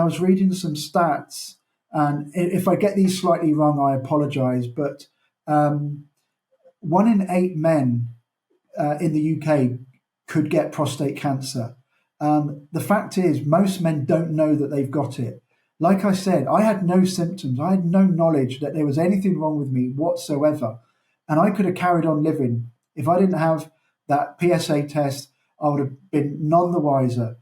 I was reading some stats, and if I get these slightly wrong, I apologise, but 1 in 8 men in the UK could get prostate cancer. The fact is, most men don't know that they've got it. Like I said, I had no symptoms. I had no knowledge that there was anything wrong with me whatsoever. And I could have carried on living. If I didn't have that PSA test, I would have been none the wiser.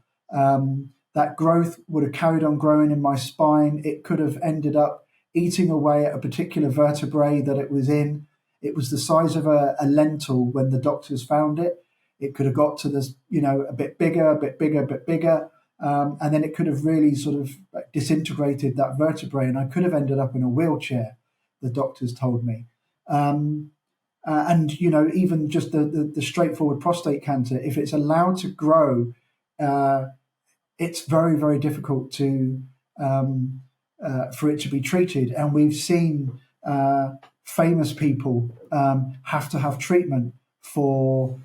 That growth would have carried on growing in my spine. It could have ended up eating away at a particular vertebrae that it was in. It was the size of a lentil when the doctors found it. It could have got to this, a bit bigger, a bit bigger, a bit bigger. And then it could have really sort of disintegrated that vertebrae. And I could have ended up in a wheelchair, the doctors told me. And, even just the straightforward prostate cancer, if it's allowed to grow, it's very, very difficult for it to be treated. And we've seen famous people have to have treatment for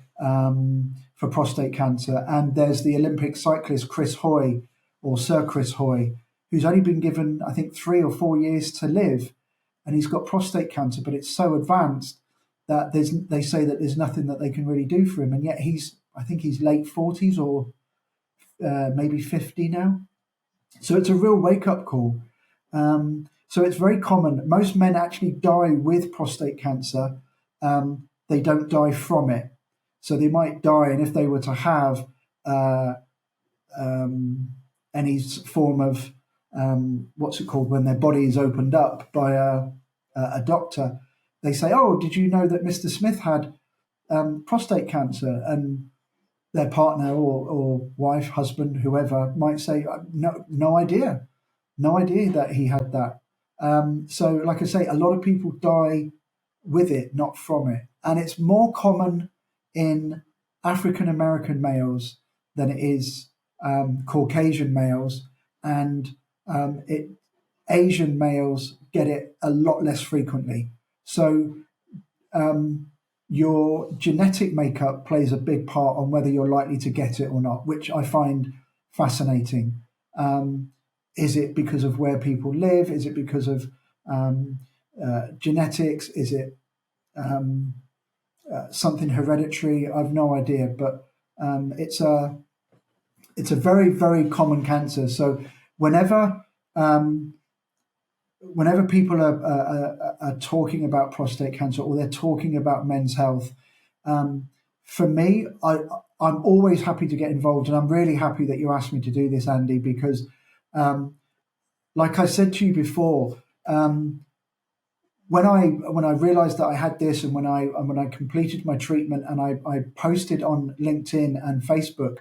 prostate cancer. And there's the Olympic cyclist Chris Hoy, or Sir Chris Hoy, who's only been given, I think, 3 or 4 years to live. And he's got prostate cancer, but it's so advanced that they say that there's nothing that they can really do for him. And yet I think he's late 40s or maybe 50 now. So it's a real wake-up call. So it's very common. Most men actually die with prostate cancer. They don't die from it. So they might die, and if they were to have any form of, what's it called, when their body is opened up by a doctor, they say, "Oh, did you know that Mr. Smith had prostate cancer?" And their partner or wife, husband, whoever might say, no idea that he had that. So like I say, a lot of people die with it, not from it. And it's more common in African American males than it is Caucasian males. And Asian males get it a lot less frequently. So your genetic makeup plays a big part on whether you're likely to get it or not, which I find fascinating. Is it because of where people live? Is it because of genetics? Is it something hereditary? I've no idea, but it's a very, very common cancer. So whenever people are talking about prostate cancer, or they're talking about men's health, for me, I'm always happy to get involved, and I'm really happy that you asked me to do this, Andy, because like I said to you before, when I realized that I had this, and when I completed my treatment, and I posted on LinkedIn and Facebook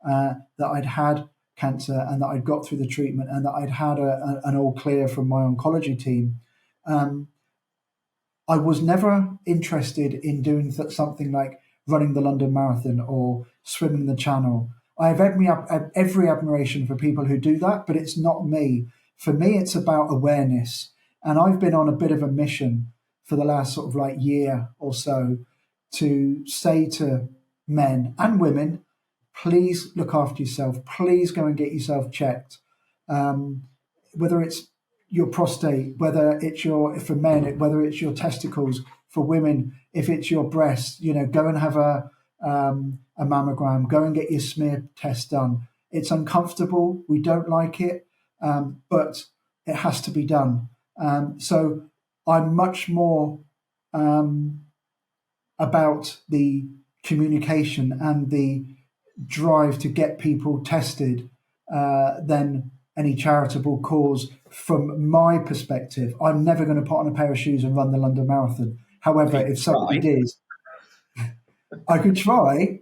that I'd had cancer and that I'd got through the treatment and that I'd had an all clear from my oncology team, I was never interested in doing something like running the London Marathon or swimming the Channel. I have every admiration for people who do that, but it's not me. For me, it's about awareness. And I've been on a bit of a mission for the last sort of like year or so to say to men and women, please look after yourself. Please go and get yourself checked. Whether it's your prostate, whether it's for men, whether it's your testicles, for women, if it's your breasts, go and have a mammogram, go and get your smear test done. It's uncomfortable. We don't like it, but it has to be done. So I'm much more about the communication and the drive to get people tested than any charitable cause. From my perspective, I'm never going to put on a pair of shoes and run the London Marathon. However, if somebody did, I could try.